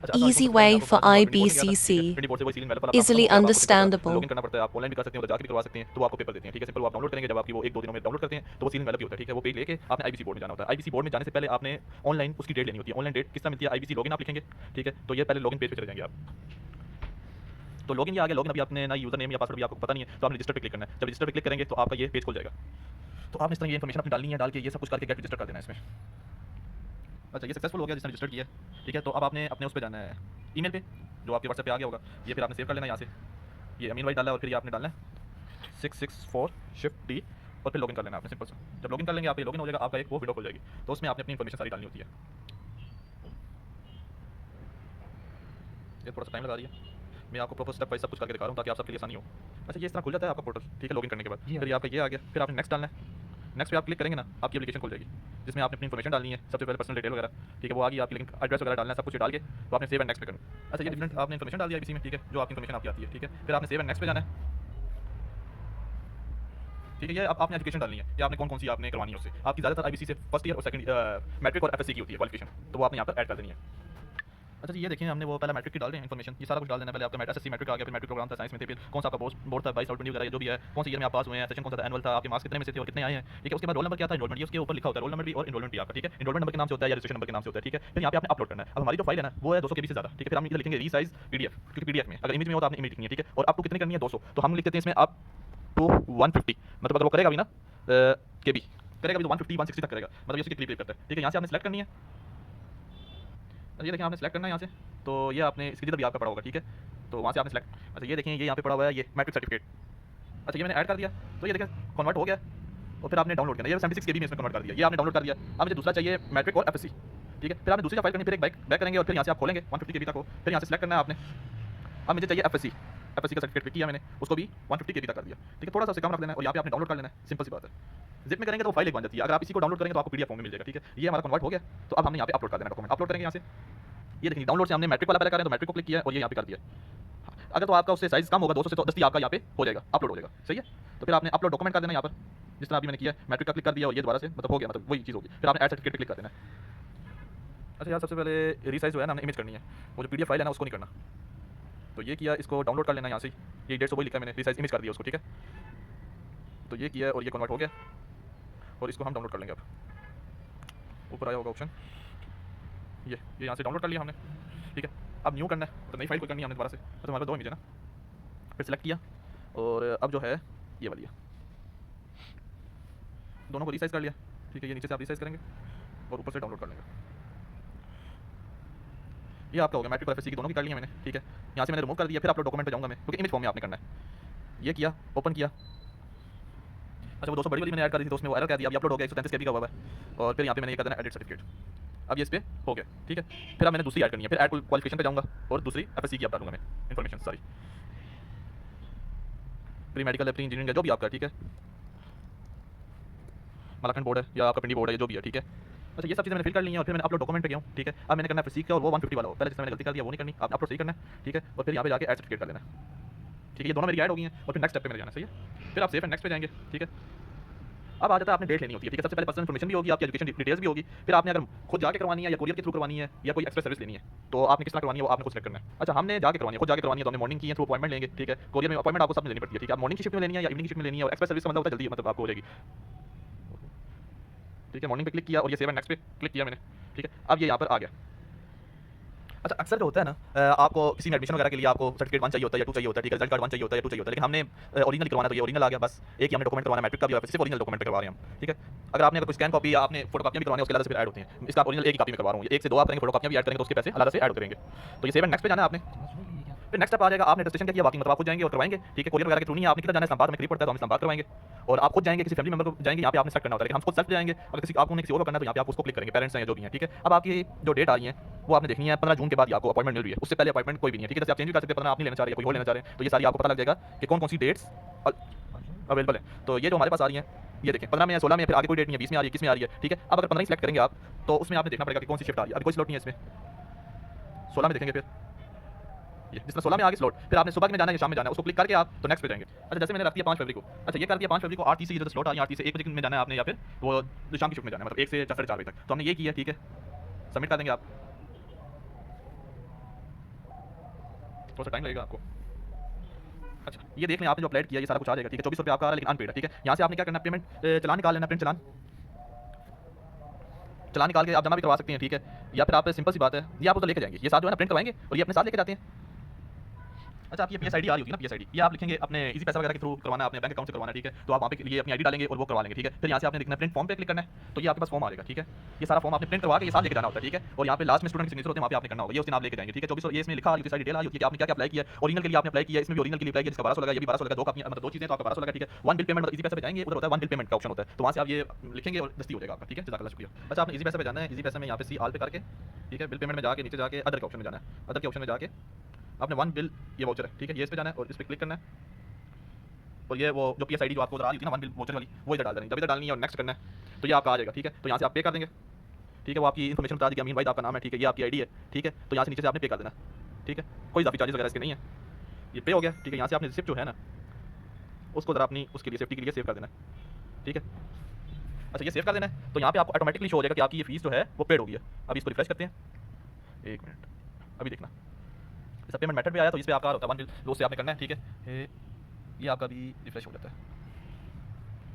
अच्छा आपका Easy iPhone सबसे पहले मैं way आपको for बताता हूँ लॉगिन पेज ओपन किया था, ठीक है। IBCC. ट्वेंटी फोर से वही सीलिंग वाला आपका खत्म Easily हो गया, अब आपको सिंपल सा understandable. लॉगिन करना पड़ता है। आप ऑनलाइन भी कर सकते हैं, उधर जाके भी करवा सकते हैं, तो वो आपको पेपर देते हैं, ठीक है। सिंपल वो आप डाउनलोड करेंगे, जब आपकी वो एक दो दिनों में डाउनलोड करते हैं तो वो सीलिंग वाला भी होता है, ठीक है। वो पेज लेके आपने आईबीसी बोर्ड में जाना होता है। आईबीसी बोर्ड में जाने से पहले आपने ऑनलाइन उसकी डेट लेनी होती है। ऑनलाइन डेट किस तरह मिलती है, आईबीसी लॉगिन आप लिखेंगे, ठीक है। तो ये पहले लॉगिन पेज पे चले जाएंगे आप। तो लॉगिन ये आ गया, लॉगिन अभी आपने ना यूजर नेम या पासवर्ड भी आपको पता नहीं है, तो आपने रजिस्टर पे क्लिक करना है। जब रजिस्टर पे क्लिक करेंगे तो आपका ये पेज खुल जाएगा। तो आपने इस तरह ये इन्फॉर्मेशन अपनी डालनी है, डाल के ये सब कुछ करके गेट रजिस्टर कर देना है इसमें। अच्छा ये सक्सेसफुल हो गया जिसने रजिस्टर किया है, ठीक है। तो अब आपने अपने उस पर जाना है ईमेल पे, जो आपके व्हाट्सएप पे आ गया होगा। ये फिर आपने सेव कर लेना यहाँ से, ये अमीन भाई डाला, और फिर ये आपने डालना है 664 शिफ्ट डी, और फिर लॉगिन कर लेना आपने सिंपल सा। जब लॉगिन कर लेंगे आप, ये लॉगिन हो जाएगा, आपका एक वो विंडो खुल जाएगी। तो उसमें आपने अपनी इन्फॉर्मेशन सारी डालनी होती है। ये थोड़ा सा टाइम लगा रही है, मैं आपको प्रॉपर स्टेप बाय सब कुछ करके दिखा रहा हूँ ताकि आप सबके लिए आसानी हो। अच्छा ये इस तरह खुल जाता है आपका पोर्टल, ठीक है। लॉगिन करने के बाद फिर ये आपका ये आ गया, फिर आपने नेक्स्ट डालना है। नेक्स्ट पे आप क्लिक करेंगे ना, आपकी एप्लीकेशन खुल जाएगी, जिसमें आपने अपनी इन्फॉर्मेशन डालनी है। सबसे पहले पर्सनल डिटेल वगैरह, ठीक है, वो आ गई आपकी, लिंक एड्रेस वगैरह डालना है, सब कुछ डाल के तो आपने सेव एंड नेक्स्ट पे करना। अच्छा ये डिफरेंट आपने इन्फॉर्मेशन डाल दिया इसी में, ठीक है, जो आपकी इन्फॉर्मेशन आपकी आती है, ठीक है। फिर आपने सेव एंड नेक्स्ट पे जाना है, ठीक है। ये अब आपने एजुकेशन डालनी है कि आपने कौन कौन सी आपने करवानी है उससे। आपकी ज़्यादातर आईबीसी से फर्स्ट ईयर और सेकंड मैट्रिक और एफएससी की होती है क्वालिफिकेशन, तो वो आपने यहाँ पर ऐड कर देनी है। अच्छा जी ये देखिए, हमने वो पहले मैट्रिक की डाल दें इन्फॉर्मेशन, ये सारा कुछ डाल देना। पहले आपका एसएससी मैट्रिक आ गया, फिर मैट्रिक प्रोग्राम था साइंस में थे, फिर कौन सा आपका बोर्ड था 22 आउट 20 वगैरह जो भी है, कौन सी ईयर में आप पास हुए हैं, सेशन कौन सा था, एनुअल था, आपके मार्क्स कितने में से थे और कितने आए हैं, ठीक है। उसके बाद रोल नंबर क्या था, एनरोलमेंट, ये उसके ऊपर लिखा होता है रोल नंबर भी और एनरोलमेंट भी आपका, ठीक है। एनरोलमेंट नंबर के नाम से होता है या रजिस्ट्रेशन नंबर के नाम से होता है, ठीक है। फिर यहाँ पे आपने अपलोड करना है। अब हमारी जो फाइल है ना वो है 200 KB से ज़्यादा, ठीक है। फिर हम इधर लिखेंगे रीसाइज पीडीएफ, क्योंकि पीडीएफ में अगर इमेज में हो तो आपने इमेज लिखनी है, ठीक है। और आपको कितनी करनी है 200, तो हम लिख देते हैं इसमें अप टू 150, मतलब अगर वो करेगा भी ना के बी करेगा भी तो 150 160 तक करेगा, मतलब ये उसकी क्लिक करता है, ठीक है। यहाँ से आपने सेलेक्ट करनी है, ये देखिए आपने सेलेक्ट करना है यहाँ से, तो ये आपने इसकी जिधर भी आपका पड़ा होगा, ठीक है। तो वहाँ से आपने सेलेक्ट, अच्छा ये देखिए ये यहाँ पे पड़ा हुआ है ये मैट्रिक सर्टिफिकेट। अच्छा ये मैंने ऐड कर दिया, तो ये देखिए कन्वर्ट हो गया, और फिर आपने डाउनलोड करना, ये 76 KB में इसमें कन्वर्ट कर दिया, ये आपने डाउनलोड कर दिया। अब मुझे दूसरा चाहिए मैट्रिक और एफएससी, ठीक है। फिर आपने दूसरी फाइल करनी, फिर एक बैक करेंगे और फिर यहाँ से आप खोलेंगे 150 KB तक हो, फिर यहाँ से सेलेक्ट करना है आपने। अब मुझे चाहिए एफएससी, एफएससी का सर्टिफिकेट किया मैंने, उसको भी 150 KB तक कर दिया, ठीक है। थोड़ा सा उसे कम रख देना है और यहाँ पे आपने डाउनलोड कर लेना है, सिंपल सी बात है। जिप में करेंगे तो फाइल एक बन जाती है, अगर आप इसी को डाउनलोड करेंगे तो आपको पीडीएफ फॉर्म में मिल जाएगा, ठीक है। ये हमारा कन्वर्ट हो गया, तो अब हमने यहाँ पे अपलोड कर देना डॉक्यूमेंट, अपलोड करेंगे यहाँ से। ये देखिए डाउनलोड से हमने मैट्रिक वाला पहले करें तो मैट्रिक को क्लिक किया और ये यहाँ पे कर दिया। हाँ, अगर तो आपका उससे साइज कम होगा 200 से, तो दस्ती आपका यहाँ पे हो जाएगा, अपलोड हो जाएगा, सही है। तो फिर आपने अपलोड डॉक्यूमेंट कर देना यहाँ पर, जिस तरह अभी मैंने किया, मैट्रिक का क्लिक कर दिया और ये दोबारा से मतलब हो गया, मतलब वही चीज़ होगी। फिर आपने ऐड सर्टिफिकेट पे क्लिक कर देना है। अच्छा यार सबसे पहले रीसाइज जो है ना, हमने इमेज करनी है, वो जो पीडीएफ फाइल है ना उसको नहीं करना। तो ये किया, इसको डाउनलोड कर लेना यहाँ से, ये 150 वही लिखा है मैंने, रीसाइज इमेज कर दिया उसको, ठीक है। तो ये किया और ये कन्वर्ट हो गया, और इसको हम डाउनलोड कर लेंगे। अब ऊपर आया होगा ऑप्शन, ये यहाँ से डाउनलोड कर लिया हमने, ठीक है। अब न्यू करना है, तो नई फाइल को करनी है हमने दोबारा से। तो हमारे पास दो इमेज है ना, फिर सेलेक्ट किया और अब जो है ये वाली है, दोनों को रीसाइज कर लिया, ठीक है। ये नीचे से आप रीसाइज करेंगे और ऊपर से डाउनलोड कर लेंगे। ये आपका हो गया, मैट्रिक और एफएससी की दोनों की कर लिया मैंने, ठीक है। यहाँ से मैंने रिमूव कर दिया, फिर अपलोड डॉक्यूमेंट पे जाऊँगा मैं, क्योंकि इमेज फॉर्म में आपने करना है। ये किया, ओपन किया। अच्छा वो 200 बड़ी वाली मैंने ऐड कर दी थी, तो उसमें वो एरर कह दिया, अभी अपलोड हो गया 133 KB का हुआ है। और फिर यहाँ पे मैंने ये कर देना एडिट सर्टिफिकेट, अब ये इस पर हो गया, ठीक है। फिर अब मैंने दूसरी ऐड करनी है, फिर ऐड क्वालिफिकेशन पे जाऊँगा और दूसरी एफएससी की आप डालूंगा मैं इन्फॉर्मेशन सारी, प्री मेडिकल है, प्री इंजीनियरिंग है, जो भी आपका, ठीक है। मलाखंड बोर्ड है या आपका पिंडी बोर्ड है, जो भी है, ठीक है। अच्छा ये सब चीज़ें मैंने फिल कर ली हैं और फिर मैंने अपलोड डॉक्यूमेंट पे गया हूँ, ठीक है। अब मैंने करना है एफएससी का और वो 150 वाला हो, पहले जिसमें मैंने गलती कर दिया वो नहीं करनी, आप अपलोड सही करना है, ठीक है। और फिर यहाँ पे जाके ऐड सर्टिफिकेट कर लेना, ठीक है। ये दोनों मेरी ऐड हो गई हैं और फिर नेक्स्ट स्टेप पे मेरे जाना, सही है। फिर आप सेव एंड नेक्स्ट पे जाएंगे, ठीक है। अब आ जाता है आपने डेट लेनी होती है, ठीक है। सबसे पहले पर्सनल इन्फॉर्मेशन भी होगी, आपकी एजुकेशन डिटेल्स भी होगी। फिर आपने अगर खुद जाके करवानी है या कोरियर के थ्रू करवानी है या कोई एक्सप्रेस सर्विस लेनी है, तो आपने किस तरह करवानी है वो आपने खुद सेलेक्ट करना है। अच्छा हमने जाके करवानी है, खुद जाके करवानी है, तो हमने मॉर्निंग की है, थ्रू अपॉइंटमेंट लेंगे, ठीक है। कोरियर में अपॉइंटमेंट आपको सब लेनी पड़ती है, ठीक है। आप मॉर्निंग की शिफ्ट में लेनी है या इवनिंग की शिफ्ट में लेनी है, और एक्सप्रेस सर्विस का मतलब होता है जल्दी, मतलब आपको हो जाएगी, ठीक है। मॉर्निंग पे क्लिक किया और ये सेव एंड नेक्स्ट पे क्लिक किया मैंने, ठीक है। अब ये यहाँ पर आ गया। अच्छा अक्सर जो होता है ना, आपको किसी में एडमिशन वगैरह के लिए आपको सर्टिफिकेट 1 चाहिए होता है या 2 चाहिए होता है, ठीक है। रिजल्ट कार्ड 1 चाहिए होता है या 2 चाहिए होता है, लेकिन हमने ओरिजिनल करवाना, तो ये ओरिजिनल आ गया, बस एक ही हमने डॉक्यूमेंट करवाना, मैट्रिक का भी और सिर्फ ओरिजिनल डॉक्यूमेंट पे करवा रहे हैं हम, ठीक है। अगर आपने कोई स्कैन कॉपी या आपने फोटो कॉपियाँ भी करवानी है, उसके अलग से फिर ऐड होती हैं। इसका ओरिजिनल एक ही कॉपी में करवा रहा हूँ, एक से दो आप करेंगे, फोटो कॉपियाँ भी ऐड करेंगे तो उसके पैसे अलग से ऐड करेंगे। तो ये सेव एंड नेक्स्ट पे जाना है आपने, फिर नेक्स्ट स्टेप आ जाएगा, आपने रजिस्ट्रेशन किया, बाकी मतलब आप खुद जाएंगे और करवाएंगे, ठीक है। कोरियर वगैरह के थ्रू नहीं है, आपने कितना जाना है, इस्लामाबाद में करीब पड़ता है, तो हम इस्लामाबाद करवाएंगे। और आप खुद जाएंगे, किसी फैमिली मेंबर को जाएंगे, यहाँ पे आपने सेलेक्ट करना होता है, लेकिन हम खुद सेल्फ जाएंगे। अगर किसी आपको किसी और को करना है तो यहाँ पे आप उसको क्लिक करेंगे, पेरेंट्स हैं जो भी हैं, ठीक है। अब आपकी जो डेट आई है वो आपने देखनी है, 15 जून के बाद आपको अपॉइंटमेंट मिल रही है, उससे पहले अपॉइंटमेंट कोई भी नहीं है, ठीक है। जैसे आप चेंज भी कर सकते हैं, 15 आप नहीं लेना चाह रहे, कोई और लेना चाह रहे हैं, तो ये सारी आपको पता लग जाएगा कि कौन कौन सी डेट्स अवेलेबल है। तो ये जो हमारे पास आ रही है, ये देखें 15 में है, 16 में है, फिर आगे कोई डेट नहीं है, 20 में आ रही है, किस में आ रही है, ठीक है। अब अगर 15 ही सेलेक्ट करेंगे आप, तो उसमें आपने देखना पड़ेगा कि कौन सी शिफ्ट आ रही है। अभी कोई स्लॉट नहीं है इसमें, 16 में देखेंगे, फिर ये जिसमें 16 में आगे स्लॉट, फिर आपने सुबह में जाना है या शाम में जाना है, उसको क्लिक करके आप तो नेक्स्ट पे जाएंगे। अच्छा जैसे मैंने रख दिया 5 फरवरी को, अच्छा ये कर दिया 5 फरवरी को 8:30 से जो स्लॉट आ रही है, 8:30 से 1 बजे में जाना है आपने, या फिर वो जो शाम की शिफ्ट में जाना है, मतलब 1 से 4 साढ़े 4 बजे तक। तो हमने ये किया, ठीक है, सबमिट कर देंगे आप। थोड़ा सा टाइम लगेगा आपको। अच्छा ये देख लें, आपने जो अप्लाई किया ये सारा कुछ आ जाएगा, ठीक है। 24 रुपये आपका आ रहा है लेकिन अनपेड है, ठीक है। यहाँ से आपने क्या करना है, पेमेंट चलान निकाल लेना, प्रिंट चलान चलान निकाल के आप जमा भी करवा सकते हैं, ठीक है। या फिर आप सिंपल सी बात है, ये आप उधर लेके जाएंगे, ये साथ जो है ना प्रिंट करवाएंगे और ये अपने साथ लेके जाते हैं। अच्छा आप ये पीएस आईडी आ रही होती है ना, पीएस आईडी ये आप लिखेंगे अपने इजी पैसा वगैरह के थ्रू करवाना है, अपने बैंक अकाउंट से करवाना है, ठीक है। तो आप वहाँ पे ये अपनी आईडी डालेंगे और वो करवा लेंगे, ठीक है। फिर यहाँ से आपने लिखना है प्रिंट फॉर्म पे क्लिक करना है, तो ये आपके पास फॉर्म आ जाएगा, ठीक है। ये सारा फॉर्म आपने प्रिंट करवा के ये साथ लेके जाना होता है, ठीक है। और यहाँ पे लास्ट में स्टूडेंट के सिग्नेचर होते हैं, वहाँ पे आपने करना होगा, ये उसके नाम लेके जाएंगे, ठीक है। 24 ये इसमें लिखा होती है, सारी डिटेल आई होती है कि आपने क्या क्या अप्लाई किया। ओरिजिनल के लिए आपने अप्लाई किया, इसमें भी ओरिजिनल के लिए अप्लाई किया, जिसका 1200 लगा, ये भी 1200 लगा, दो कापियां मतलब दो चीजें तो आपका 1200 लगा, ठीक है। वन बिल पेमेंट मतलब इजी पैसे पे जाएंगे, उधर होता है वन बिल पेमेंट का ऑप्शन होता है, तो वहाँ से आप ये लिखेंगे और दस्ती हो जाएगा आपका, ठीक है। जज़ाकल्लाह शुक्रिया। अच्छा आपने इजी पैसे पे जाना है, इजी पैसे में यहाँ पे सी आल पे करके, ठीक है। बिल पेमेंट में जाके नीचे जाके अदर के ऑप्शन में जाना है, अदर के ऑप्शन में जाके आपने वन बिल ये वाउचर है, ठीक है, ये इस पे जाना है और इस पे क्लिक करना है और ये वो जो पीएस आईडी जो आपको उधर आ रही थी ना वन बिल वाउचर वाली, वो इधर डाल देनी, जब इधर डालनी है और नेक्स्ट करना है तो ये आपका आ जाएगा, ठीक है। तो यहाँ से आप पे कर देंगे, ठीक है। वो आपकी इन्फॉर्मेशन बता देगी, अमीन भाई आपका नाम है, ठीक है, ये आपकी आईडी है, ठीक है। तो यहाँ से नीचे से आपने पे कर देना, ठीक है। कोई इजाफी चार्जेस वगैरह इसके नहीं है, ये पे हो गया, ठीक है। यहाँ से आपने रिसिप्ट जो है ना उसको जरा अपनी उसके लिए सेफ्टी के लिए सेव कर देना, ठीक है। अच्छा ये सेव कर देना है, तो यहाँ पे आपको ऑटोमेटिकली शो हो जाएगा कि आपकी ये फीस जो है वो पेड हो गई है। अभी इसको रिफ्रेश करते हैं, एक मिनट, अभी देखना इसका पेमेंट मेथड भी आया, तो इस पर आपका होता है वन बिल लो से आपने करना है, ठीक है। ये आपका भी रिफ्रेश हो जाता है,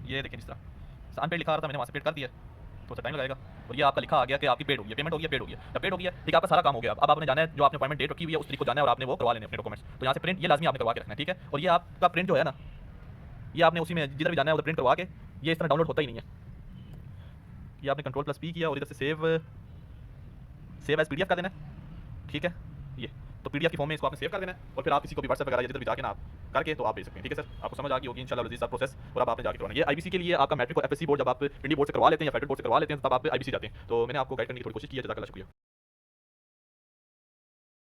ये देखें जिस तरह अनपेड लिखा आ रहा था, मैंने वहाँ से पेड कर दिया, थोड़ा सा टाइम लगेगा। और ये आपका लिखा आ गया कि आपकी पेड हो गई है, पेमेंट हो गई है, पेड हो गई है, जब पेड हो गया ठीक है, आपका सारा काम हो गया। अब आपने जाना है जो आपने अपॉइंटमेंट डेट रखी हुई है उस तरीके को जाना है और आपने वो करवा लेने अपने डॉक्यूमेंट्स। तो यहाँ से प्रिंट ये लाजमी आपने करवा के रखना है, ठीक है। और ये आपका प्रिंट जो है ना, ये आपने उसी में जिधर भी जाना है उधर प्रिंट करवा के, ये इस तरह डाउनलोड होता ही नहीं है, ये आपने कंट्रोल+P किया और इधर से सेव एज पीडीएफ कर देना है, ठीक है। ये तो पीडीएफ की फॉर्म में इसको आपने सेव कर देना है और फिर आप किसी को भी व्हाट्सएप वगैरह जिधर भी जाके ना आप करके तो आप भेज सकते हैं, ठीक है सर। आपको समझ आ गई होगी इंशाल्लाह लजीज प्रोसेस। और अब आपने जाके करवाना, ये आईबीसी के लिए आपका मैट्रिक और एफएससी बोर्ड जब आप इंडियन बोर्ड से करवा लेते हैं या फेडरल बोर्ड से करवा लेते हैं तब आप आईबीसी जाते हैं। तो मैंने आपको गाइड करने की थोड़ी कोशिश की है, जज़ाकल्लाह शुक्रिया।